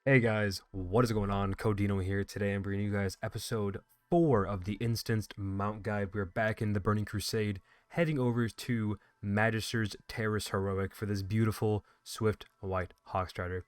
Hey guys, what is going on? Codino here. Today I'm bringing you guys episode 4 of the Instanced Mount Guide. We're back in the Burning Crusade, heading over to Magister's Terrace Heroic for this beautiful, swift, white Hawkstrider.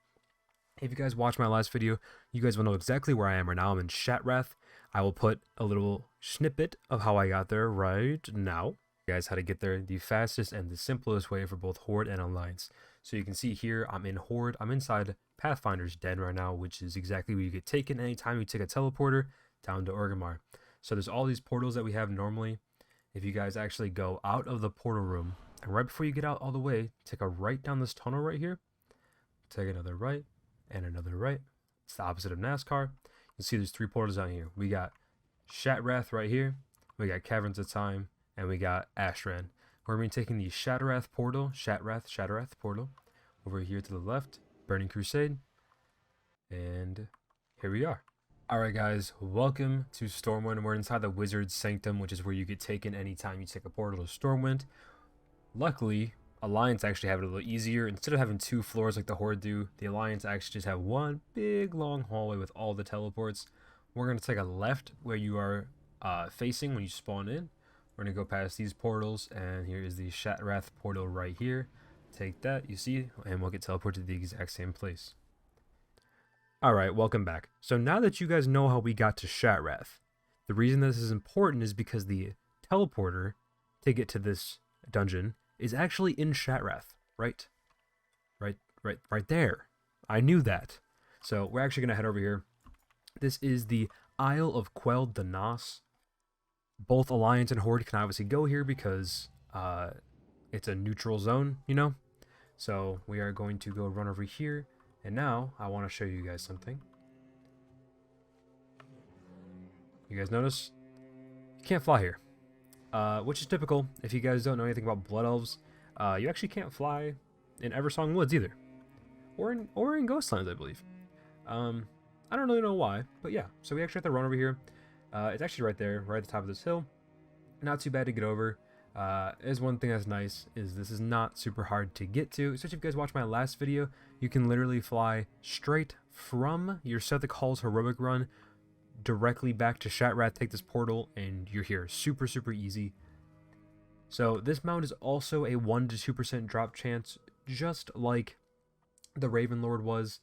If you guys watched my last video, you guys will know exactly where I am right now. I'm in Shattrath. I will put a little snippet of how I got there right now. You guys how to get there the fastest and the simplest way for both Horde and Alliance. So you can see here, I'm in Horde. I'm inside Pathfinder's Den right now, which is exactly where you get taken anytime you take a teleporter down to Orgrimmar. So there's all these portals that we have normally. If you guys actually go out of the portal room, and right before you get out all the way, take a right down this tunnel right here. Take another right, and another right. It's the opposite of NASCAR. You see there's 3 portals down here. We got Shattrath right here. We got Caverns of Time, and we got Ashran. We're going to be taking the Shattrath portal, Shattrath portal, over here to the left, Burning Crusade, and here we are. Alright guys, welcome to Stormwind. We're inside the Wizard's Sanctum, which is where you get taken anytime you take a portal to Stormwind. Luckily, Alliance actually have it a little easier. Instead of having 2 floors like the Horde do, the Alliance actually just have one big long hallway with all the teleports. We're going to take a left where you are facing when you spawn in. We're going to go past these portals, and here is the Shattrath portal right here. Take that, you see, and we'll get teleported to the exact same place. Alright, welcome back. So now that you guys know how we got to Shattrath, the reason this is important is because the teleporter to get to this dungeon is actually in Shattrath. Right there. I knew that. So we're actually going to head over here. This is the Isle of Kael'thas. Both Alliance and Horde can obviously go here because it's a neutral zone, you know? So we are going to go run over here. And now I want to show you guys something. You guys notice? You can't fly here. Which is typical. If you guys don't know anything about Blood Elves, you actually can't fly in Eversong Woods either. Or in Ghostlands, I believe. I don't really know why, but yeah. So we actually have to run over here. It's actually right there, right at the top of this hill. Not too bad to get over. Is one thing that's nice is this is not super hard to get to. Especially if you guys watched my last video, you can literally fly straight from your Shattrath Hall's heroic run directly back to Shattrath, take this portal, and you're here. Super, super easy. So this mount is also a 1 to 2% drop chance, just like the Raven Lord was.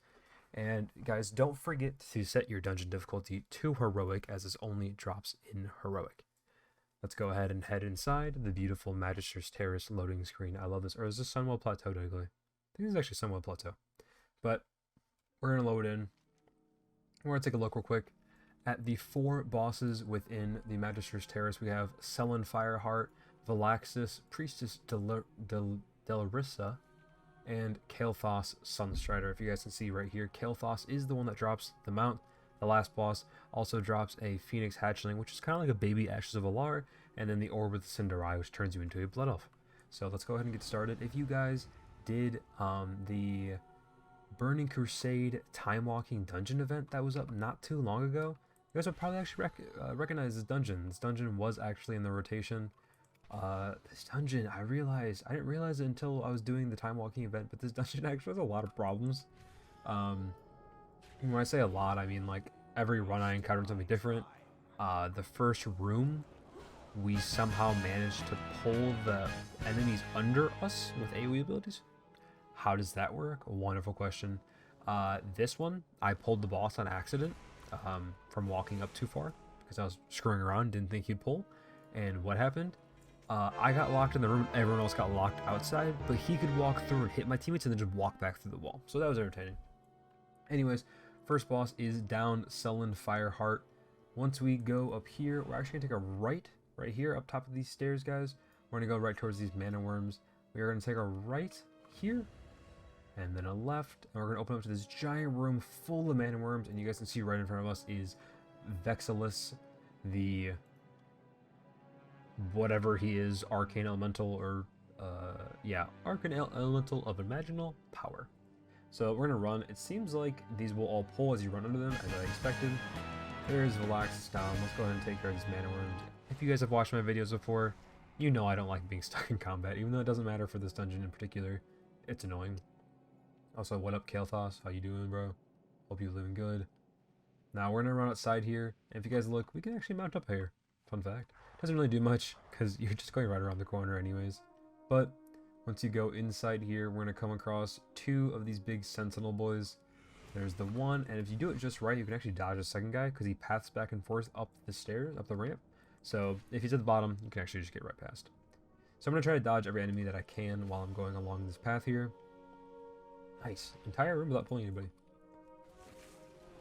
And guys, don't forget to set your dungeon difficulty to heroic, as this only drops in heroic. Let's go ahead and head inside the beautiful Magister's Terrace loading screen. I love this. Or is this Sunwell Plateau, technically? I think this is actually Sunwell Plateau. But we're going to load in. We're going to take a look real quick at the 4 bosses within the Magister's Terrace. We have Selin Fireheart, Vexalius, Priestess Delrissa, and Kael'thas Sunstrider. If you guys can see right here, Kael'thas is the one that drops the mount. The last boss also drops a Phoenix Hatchling, which is kind of like a baby Ashes of Alar, and then the Orb with Cinder Eye, which turns you into a Blood Elf. So let's go ahead and get started. If you guys did the Burning Crusade Time Walking Dungeon event that was up not too long ago, you guys would probably actually recognize this dungeon. This dungeon was actually in the rotation. This dungeon, I didn't realize it until I was doing the Time Walking event, but this dungeon actually has a lot of problems. When I say a lot, I mean like every run I encountered something different. The first room, we somehow managed to pull the enemies under us with AoE abilities. How does that work? A wonderful question. This one, I pulled the boss on accident from walking up too far because I was screwing around, didn't think he'd pull. And what happened? I got locked in the room, everyone else got locked outside, but he could walk through and hit my teammates and then just walk back through the wall. So that was entertaining. Anyways, first boss is down Selin Fireheart. Once we go up here, we're actually going to take a right here up top of these stairs, guys. We're going to go right towards these mana worms. We are going to take a right here, and then a left, and we're going to open up to this giant room full of mana worms, and you guys can see right in front of us is Vexalius, the whatever he is, arcane elemental, or arcane elemental of imaginal power. So we're gonna run. It seems like these will all pull as you run under them, as I expected. There's Vexalius down. Let's go ahead and take care of these mana worms. If you guys have watched my videos before, you know I don't like being stuck in combat, even though it doesn't matter for this dungeon in particular. It's annoying. Also, what up, Kael'thas? How you doing, bro? Hope you're living good. Now we're gonna run outside here, and if you guys look, we can actually mount up here. Fun fact. Doesn't really do much, because you're just going right around the corner anyways. But once you go inside here, we're gonna come across 2 of these big sentinel boys. There's the one, and if you do it just right, you can actually dodge the second guy, because he paths back and forth up the stairs, up the ramp. So if he's at the bottom, you can actually just get right past. So I'm going to try to dodge every enemy that I can while I'm going along this path here. Nice. Entire room without pulling anybody.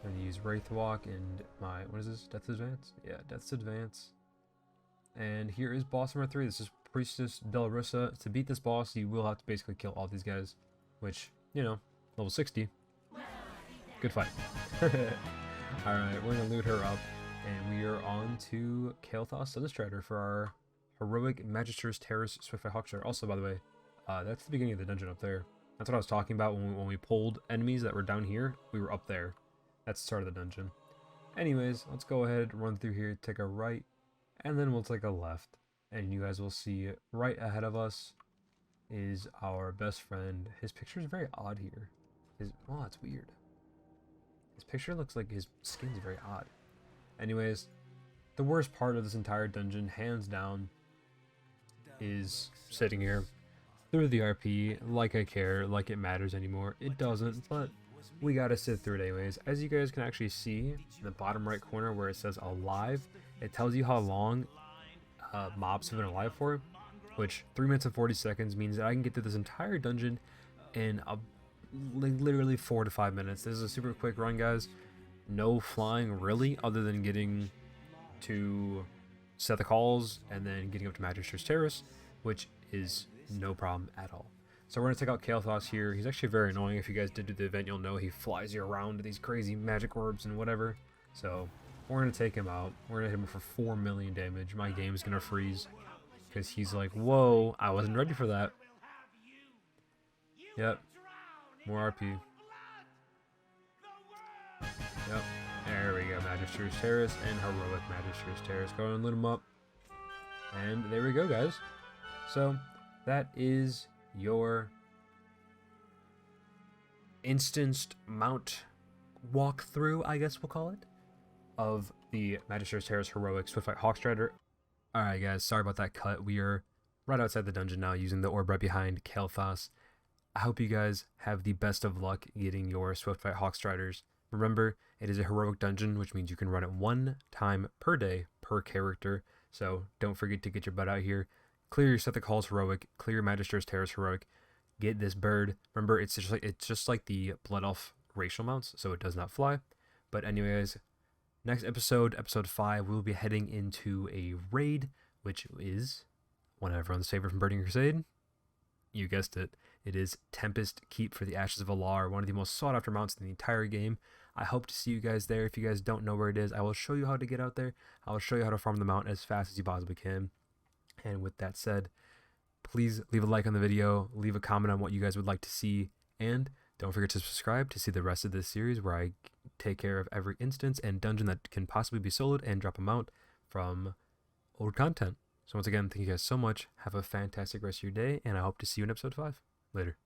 I'm going to use Wraith Walk and my, what is this? Death's Advance? Yeah, Death's Advance. And here is boss number 3. This is Priestess Delrissa. To beat this boss, you will have to basically kill all these guys. Which, you know, level 60. Good fight. Alright, we're going to loot her up. And we are on to Kael'thas Sunstrider for our heroic Magister's Terrace Swiftfoot Hawkstrider. Also, by the way, that's the beginning of the dungeon up there. That's what I was talking about when we pulled enemies that were down here. We were up there. That's the start of the dungeon. Anyways, let's go ahead, run through here, take a right, and then we'll take a left. And you guys will see right ahead of us is our best friend. His picture is very odd here. Oh, it's weird. His picture looks like his skin's very odd. Anyways, the worst part of this entire dungeon, hands down, is sitting here through the RP, like I care, like it matters anymore. It doesn't, but we gotta sit through it anyways. As you guys can actually see in the bottom right corner where it says alive, it tells you how long mobs have been alive for, which 3 minutes and 40 seconds means that I can get through this entire dungeon in literally 4 to 5 minutes. This is a super quick run, guys. No flying really, other than getting to set the calls and then getting up to Magister's Terrace, which is no problem at all. So we're going to take out Kael'thas here. He's actually very annoying. If you guys did do the event, you'll know he flies you around these crazy magic orbs and whatever. So we're going to take him out. We're going to hit him for 4 million damage. My game is going to freeze because he's like, whoa, I wasn't ready for that. Yep. More RP. Yep. There we go. Magister's Terrace and heroic Magister's Terrace. Go and loot them up. And there we go, guys. So that is your instanced mount walkthrough, I guess we'll call it, of the Magister's Terrace heroic Swiftfoot Hawkstrider. Alright guys, sorry about that cut. We are right outside the dungeon now using the orb right behind Kael'thas. I hope you guys have the best of luck getting your Swiftfoot Hawkstriders. Remember, it is a heroic dungeon, which means you can run it 1 time per day per character. So don't forget to get your butt out here. Clear your set the calls heroic, clear your Magister's Terrace heroic, get this bird. Remember, it's just like the Blood Elf racial mounts, so it does not fly. But anyways, next episode, episode 5, we'll be heading into a raid, which is one of everyone's favorite from Burning Crusade. You guessed it. It is Tempest Keep for the Ashes of Alar, one of the most sought after mounts in the entire game. I hope to see you guys there. If you guys don't know where it is, I will show you how to get out there. I will show you how to farm the mount as fast as you possibly can. And with that said, please leave a like on the video, leave a comment on what you guys would like to see, and don't forget to subscribe to see the rest of this series where I take care of every instance and dungeon that can possibly be soloed and drop a mount from old content. So once again, thank you guys so much. Have a fantastic rest of your day, and I hope to see you in episode 5. Later.